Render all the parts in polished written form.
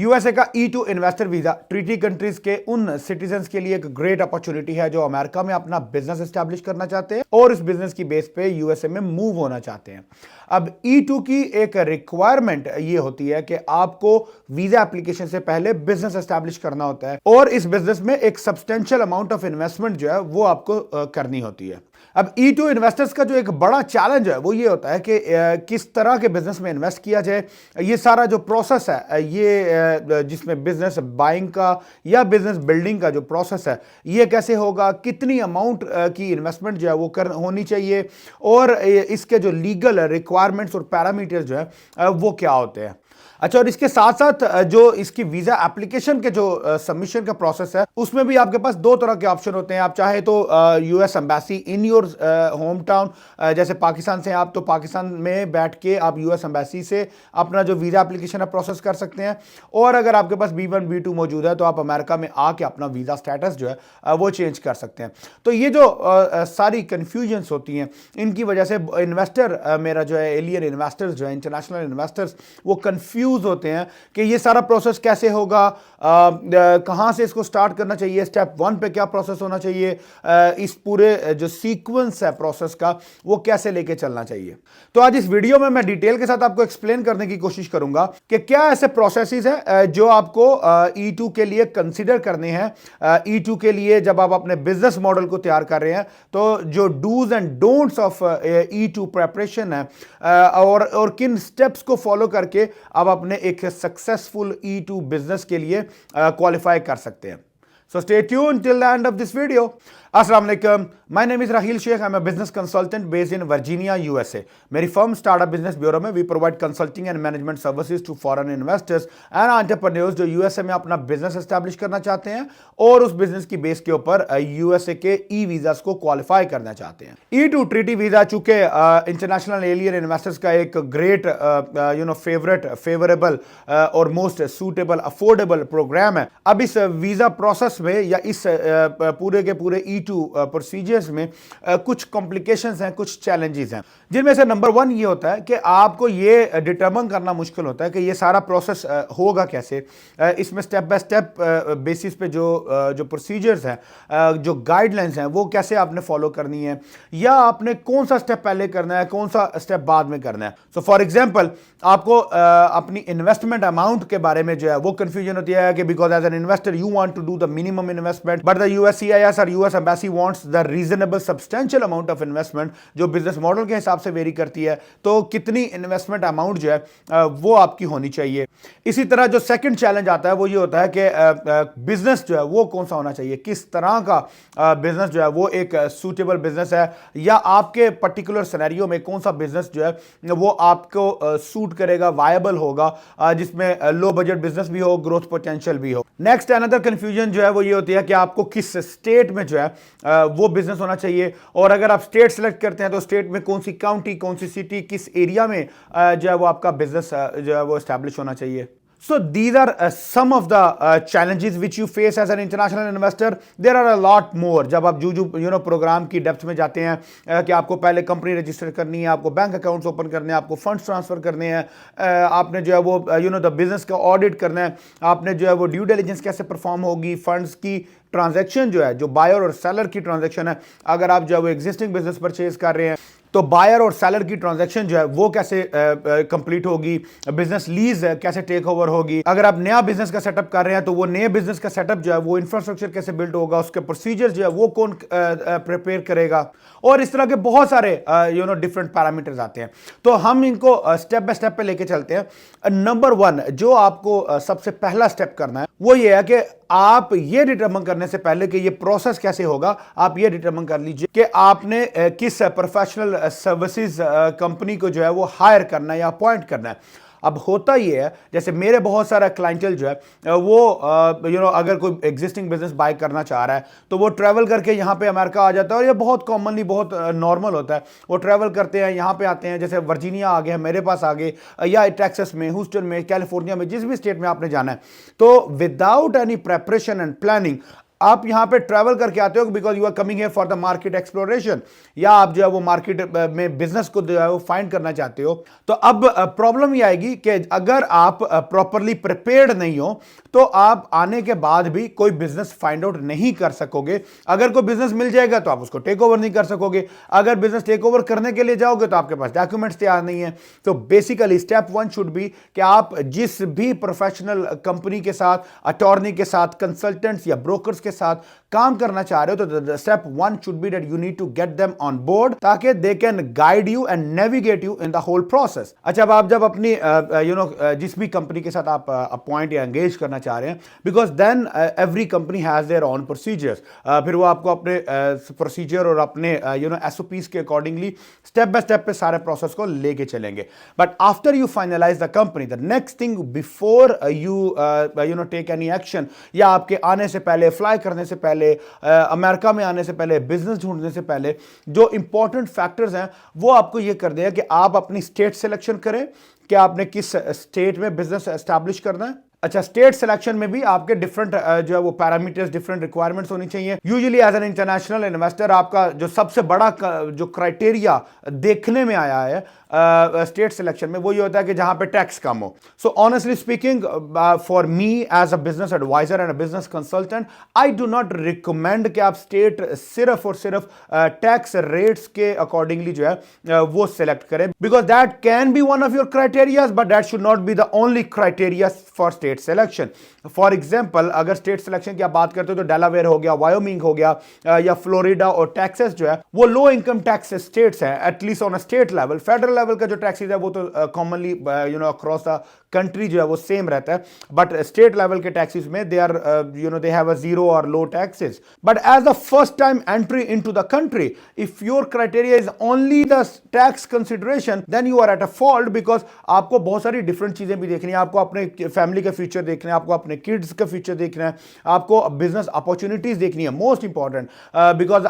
USA का E2 investor visa treaty countries के उन सिटीजन्स के लिए एक ग्रेट अपॉर्चुनिटी है जो अमेरिका में अपना बिजनेस एस्टैब्लिश करना चाहते हैं और इस बिजनेस की बेस पे यूएसए में मूव होना चाहते हैं। अब E2 की एक रिक्वायरमेंट ये होती है कि आपको वीजा एप्लीकेशन से पहले बिजनेस एस्टैब्लिश करना होता है और इस बिजनेस में एक सब्सटेंशियल अमाउंट ऑफ इन्वेस्टमेंट जो है वो आपको करनी होती है। अब E2 इन्वेस्टर्स का जो एक बड़ा चैलेंज है वो ये होता है कि किस तरह के बिजनेस में इन्वेस्ट किया जाए। ये सारा जो प्रोसेस है ये जिसमें बिजनेस बाइंग का या बिजनेस बिल्डिंग का जो प्रोसेस है ये कैसे होगा, कितनी अमाउंट की इन्वेस्टमेंट जो है वो होनी चाहिए और इसके जो लीगल रिक्वायरमेंट्स और पैरामीटर्स जो है वो क्या होते हैं। अच्छा, और इसके साथ साथ जो इसकी वीजा एप्लीकेशन के जो सबमिशन का प्रोसेस है उसमें भी आपके पास दो तरह के ऑप्शन होते हैं। आप चाहे तो US embassy in your home town, जैसे पाकिस्तान से आप तो पाकिस्तान में बैठ के आप यूएस एम्बेसी से अपना जो वीजा एप्लीकेशन है प्रोसेस कर सकते हैं, और अगर आपके पास B1 B2 मौजूद है तो आप अमेरिका में आके अपना वीजा स्टेटस जो है वो चेंज कर सकते हैं। तो ये जो सारी कन्फ्यूजन्स होती हैं इनकी वजह से इन्वेस्टर मेरा जो है एलियन इन्वेस्टर्स जो है इंटरनेशनल इन्वेस्टर्स वो कन्फ्यूज होते हैं कि ये सारा प्रोसेस कैसे होगा, कहां से इसको स्टार्ट करना चाहिए, स्टेप 1 पे क्या प्रोसेस होना चाहिए, इस पूरे जो सीक्वेंस है प्रोसेस का वो कैसे लेके चलना चाहिए। तो आज इस वीडियो में मैं डिटेल के साथ आपको एक्सप्लेन करने की कोशिश करूंगा कि क्या ऐसे प्रोसेसेस है जो आपको E2 के लिए कंसीडर करने हैं। E2 के लिए जब आप अपने बिजनेस मॉडल को तैयार कर रहे हैं तो जो dos and don'ts of E2 preparation है और किन स्टेप्स को फॉलो करके आप अपने एक सक्सेसफुल E2 बिजनेस के लिए क्वालिफाई कर सकते हैं। So stay tuned till the end of this video. Assalamu alaikum. My name is Rahil Sheikh. I'm a business consultant based in Virginia, USA. मेरी फर्म स्टार्टअप बिजनेस ब्यूरो में we provide consulting and management services to foreign investors and entrepreneurs जो USA में अपना business establish करना चाहते हैं और उस बिजनेस की बेस के ऊपर यूएसए के ई वीजास को क्वालिफाई करना चाहते हैं। E2 ट्रीटी वीजा चूंकि इंटरनेशनल एलियन इन्वेस्टर्स का एक ग्रेट फेवरेबल और मोस्ट सूटेबल अफोर्डेबल प्रोग्राम है। अब इस वीजा प्रोसेस में या इस पूरे के पूरे E2 प्रोसीजर्स में कुछ कॉम्प्लिकेशंस हैं, कुछ चैलेंजेस हैं, जिनमें से नंबर 1 ये होता है कि आपको ये डिटरमाइन करना मुश्किल होता है कि ये सारा प्रोसेस होगा कैसे। इसमें स्टेप बाय स्टेप बेसिस पे जो प्रोसीजर्स हैं, जो गाइडलाइंस हैं वो कैसे आपने फॉलो करनी है या आपने कौन सा स्टेप पहले करना है, कौन सा स्टेप बाद में करना है। सो फॉर एग्जांपल आपको अपनी इन्वेस्टमेंट अमाउंट के बारे में जो है वो कंफ्यूजन होती है कि because as an investor you want to do the minimum investment but the USCIS और US embassy wants the reasonable substantial amount of investment जो बिजनेस मॉडल के हिसाब से वेरी करती है। तो कितनी इन्वेस्टमेंट अमाउंट जो है वो आपकी होनी चाहिए। इसी तरह जो सेकंड चैलेंज आता है वो ये होता है कि बिजनेस जो है वो कौन सा होना चाहिए, किस तरह का बिजनेस जो है वो एक सूटेबल बिजनेस है या आपके पर्टिकुलर सिनेरियो में कौन सा बिजनेस जो है वो आपको सूट करेगा, वायबल होगा, जिसमें लो बजट बिजनेस भी हो, ग्रोथ पोटेंशियल भी हो। नेक्स्ट अनदर कंफ्यूजन जो है वो ये होती है कि आपको किस स्टेट में जो है वो बिजनेस होना चाहिए, और अगर आप स्टेट सेलेक्ट करते हैं तो स्टेट में कौन सी काउंटी, कौन सी सिटी, किस एरिया में जो है वो आपका बिजनेस जो है वो एस्टैब्लिश होना चाहिए। So these are some of the challenges which you face as an international investor. There are a lot more. जब आप जो प्रोग्राम की डेप्थ में जाते हैं कि आपको पहले कंपनी रजिस्टर करनी है, आपको बैंक अकाउंट्स ओपन करने हैं, आपको फंड्स ट्रांसफर करने हैं, आपने जो है वो द बिजनेस का ऑडिट करना है, आपने जो है वो ड्यू डिलिजेंस कैसे परफॉर्म होगी, फंड्स की ट्रांजैक्शन जो है जो बायर और सेलर की ट्रांजैक्शन है, अगर आप जो है वो एग्जिस्टिंग बिजनेस परचेज कर रहे हैं तो बायर और सेलर की ट्रांजैक्शन जो है वो कैसे कंप्लीट होगी, बिजनेस लीज कैसे टेक ओवर होगी, अगर आप नया बिजनेस का सेटअप कर रहे हैं तो वो नए बिजनेस का सेटअप जो है वो इंफ्रास्ट्रक्चर कैसे बिल्ड होगा, उसके प्रोसीजर जो है वो कौन प्रिपेयर करेगा, और इस तरह के बहुत सारे डिफरेंट पैरामीटर्स आते हैं। तो हम इनको स्टेप बाय स्टेप पे लेके चलते हैं। नंबर 1 जो आपको सबसे पहला स्टेप करना है वो ये है कि आप ये डिटरमाइन करने से पहले कि ये प्रोसेस कैसे होगा, आप ये डिटरमाइन कर लीजिए कि आपने किस प्रोफेशनल सर्विसेज कंपनी को जो है वो हायर करना है या अपॉइंट करना है। अब होता ये है जैसे मेरे बहुत सारा क्लाइंटल जो है वो अगर कोई एग्जिस्टिंग बिजनेस बाय करना चाह रहा है तो वो ट्रैवल करके यहाँ पे अमेरिका आ जाता है, और ये बहुत कॉमनली बहुत नॉर्मल होता है। वो ट्रैवल करते हैं, यहाँ पे आते हैं, जैसे वर्जीनिया आ गए, मेरे पास आ गए, या टेक्सास में, ह्यूस्टन में, कैलिफोर्निया में, जिस भी स्टेट में आपने जाना है, तो without any preparation and planning आप यहां पे ट्रैवल करके आते हो because you are coming here for the market exploration, या आप जो है वो मार्केट में बिजनेस को जो है वो फाइंड करना चाहते हो। तो अब प्रॉब्लम ये आएगी कि अगर आप प्रॉपरली प्रिपेयर्ड नहीं हो तो आप आने के बाद भी कोई बिजनेस फाइंड आउट नहीं कर सकोगे। अगर कोई बिजनेस मिल जाएगा तो आप उसको टेक ओवर नहीं कर सकोगे। अगर बिजनेस टेक ओवर करने के लिए जाओगे तो आपके पास डॉक्यूमेंट्स तैयार नहीं है। तो basically step one should B कि आप जिस भी प्रोफेशनल कंपनी के साथ, अटॉर्नी के साथ, कंसल्टेंट्स या ब्रोकर्स के साथ काम करना चाह रहे हो तो step one should be that you need to get them on board ताकि they can guide you and navigate you in the whole process. अच्छा, अब आप जब अपनी जिस भी कंपनी के साथ आप अपॉइंट या एंगेज करना चाह रहे हैं, because then every company has their own procedures, फिर वो आपको अपने प्रोसीजर और अपने एसओपीज के अकॉर्डिंगली स्टेप बाय स्टेप पे सारे प्रोसेस को लेके चलेंगे। But after you finalise the company, the next thing before you take any action, या आपके आने से पहले, फ्लाई करने से पहले, अमेरिका में आने से पहले, बिजनेस ढूंढने से पहले, जो इंपॉर्टेंट फैक्टर्स हैं वो आपको ये कर दें कि आप अपनी स्टेट सिलेक्शन करें कि आपने किस स्टेट में बिजनेस एस्टैब्लिश करना है। अच्छा, स्टेट सिलेक्शन में भी आपके डिफरेंट जो है वो पैरामीटर्स, डिफरेंट रिक्वायरमेंट्स होनी चाहिए। Usually as an international investor आपका जो सबसे बड़ा जो क्राइटेरिया देखने में आया है स्टेट सिलेक्शन में वो ये होता है कि जहां पे टैक्स कम हो। So honestly speaking, for me as a business adviser and a business consultant, I do not recommend कि आप स्टेट सिर्फ और सिर्फ टैक्स रेट्स के अकॉर्डिंगली जो है वो सिलेक्ट करें, because that can be one of your criterias but that should not be the only criteria for state selection. For example, अगर स्टेट सिलेक्शन की आप बात करते हो तो डेलावेयर हो गया, वायोमिंग हो गया, या फ्लोरिडा और टेक्सास जो है वो लो इनकम टैक्स स्टेट्स हैं, at least on a state level. Federal level का जो टैक्सेस है वो तो कॉमनली अक्रॉस द कंट्री जो है वो सेम रहता है, बट स्टेट लेवल के टैक्सेस में they are they have a zero और low taxes. But as the first time entry into the country, if your criteria is only the tax consideration, then you are at a fault, because आपको बहुत सारी different चीजें भी देखनी है। आपको अपने फैमिली का फ्यूचर देखना है, आपको अपने किड्स का फ्यूचर देखना है, आपको बिजनेस अपॉर्चुनिटीज देखनी है, मोस्ट इंपॉर्टेंट, बिकॉज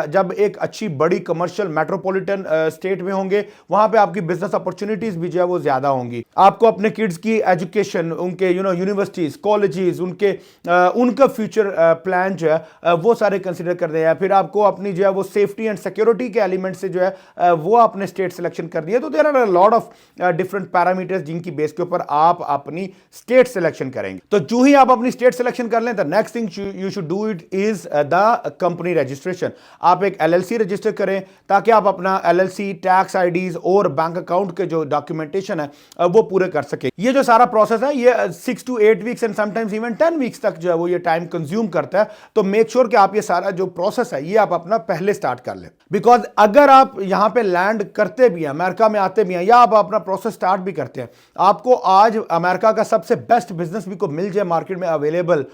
जब एक अच्छी बड़ी कमर्शियल मेट्रोपॉलिटन स्टेट में होंगे वहां पे आपकी बिजनेस अपॉर्चुनिटीज भी जो है वो ज्यादा होंगी। आपको अपने किड्स की एजुकेशन, उनके यूनिवर्सिटीज, कॉलेजेस, उनका फ्यूचर प्लान जो है वो सारे कंसिडर करने हैं। फिर आपको अपनी जो है वो सेफ्टी एंड सिक्योरिटी के एलिमेंट से जो है वो आपने स्टेट सिलेक्शन कर दिया। तो there are a lot of different parameters जिनकी बेस के ऊपर आप अपनी स्टेट सिलेक्शन करेंगे। तो जो ही आप अपनी स्टेट सिलेक्शन कर लें, the next thing you should do it is the company registration. आप एक एलएलसी रजिस्टर करें ताकि आप अपना एलएलसी, टैक्स आईडीज और बैंक अकाउंट के जो डॉक्यूमेंटेशन है वो पूरे कर सके। ये जो सारा प्रोसेस है ये 6 to 8 weeks and sometimes even 10 weeks तक जो है वो ये टाइम कंज्यूम करता है। तो मेक श्योर कि आप ये सारा जो प्रोसेस है ये आप अपना पहले स्टार्ट कर लें, बिकॉज अगर आप यहां पे लैंड करते भी हैं, अमेरिका में आते भी हैं, या आप अपना प्रोसेस स्टार्ट भी करते हैं, आपको आज अमेरिका का सबसे बेस्ट बिजनेस भी को मिल जाए मार्केट में अवेलेबल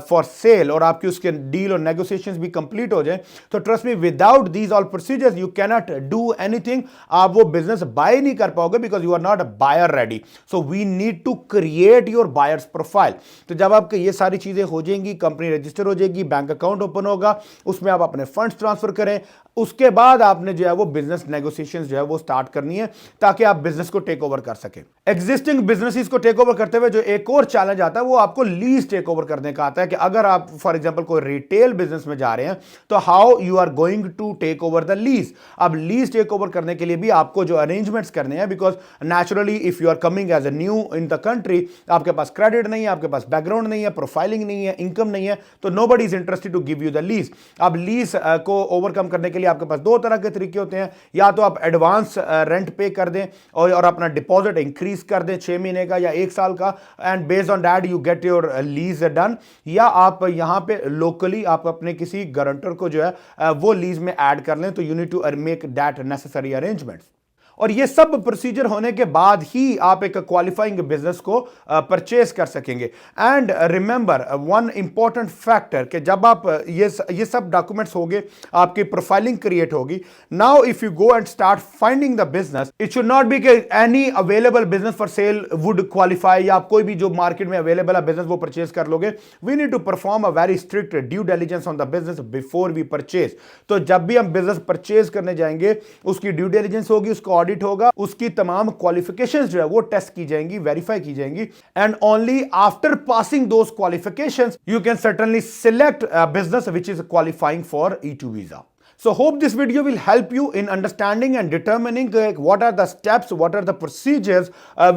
फॉर सेल, और आपकी उसके डील और नेगोशिएशंस भी कंप्लीट हो जाए, तो trust me, without these all procedures you can not do anything. आप वो बिजनेस बाय नहीं कर पाओगे because you are not a buyer ready. So we need to create your buyers profile. तो जब आपके ये सारी चीजें हो जाएंगी, कंपनी रजिस्टर हो जाएगी, बैंक अकाउंट ओपन होगा, उसमें आप अपने फंड्स ट्रांसफर करें, उसके बाद आपने जो है वो बिजनेस नेगोशिएशंस जो है वो स्टार्ट करनी है ताकि आप बिजनेस को टेक ओवर कर सके। एग्जिस्टिंग बिजनेसेस को टेक ओवर करते हुए जो एक और चैलेंज आता है वो आपको लीज टेक ओवर करने का आता है कि अगर आप फॉर एग्जांपल कोई रिटेल बिजनेस में जा रहे हैं तो how you are going to take over the lease. अब लीज टेक ओवर करने के लिए भी आपको जो अरेंजमेंट्स करने हैं, because naturally if you are coming as a new in the country, आपके पास क्रेडिट नहीं है, आपके पास बैकग्राउंड नहीं है, प्रोफाइलिंग नहीं है, इनकम नहीं है, तो nobody is interested to give you the lease. अब लीज को ओवरकम करने के लिए आपके पास दो तरह के तरीके होते हैं, या तो आप एडवांस रेंट पे कर दें और अपना डिपॉजिट इंक्रीज कर दें 6 महीने का या 1 साल का, and based on that you get your lease done, या आप यहां पे लोकली आप अपने किसी गारंटर को जो है वो लीज में ऐड कर लें। तो you need to make that necessary arrangements. और ये सब प्रोसीजर होने के बाद ही आप एक क्वालिफाइंग बिजनेस को परचेज कर सकेंगे। And remember one important factor कि जब आप ये सब डॉक्यूमेंट्स होंगे, आपकी प्रोफाइलिंग क्रिएट होगी, now if you go and start finding the business, it should not be कि any available business for sale would qualify, या आप कोई भी जो मार्केट में अवेलेबल है बिजनेस वो परचेज कर लोगे। We need to perform a very strict due diligence on the business before we purchase. तो जब भी हम बिजनेस परचेज करने जाएंगे उसकी ड्यू डिलिजेंस होगी, उसको ऑडिट होगा, उसकी तमाम क्वालिफिकेशंस जो है वो टेस्ट की जाएंगी, वेरीफाई की जाएंगी, and only after passing those qualifications you can certainly select a business which is qualifying for E2 visa. So hope this video will help you in understanding and determining what are the steps, what are the procedures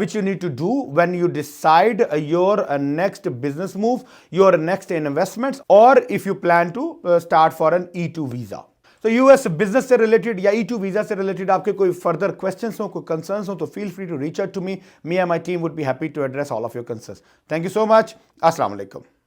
which you need to do when you decide your next business move, your next investments, or if you plan to start for an E2 visa. So US business से related या E2 visa से related आपके कोई further questions हो, कोई concerns हो, तो feel free to reach out to me. Me and my team would be happy to address all of your concerns. Thank you so much. Assalamu alaikum.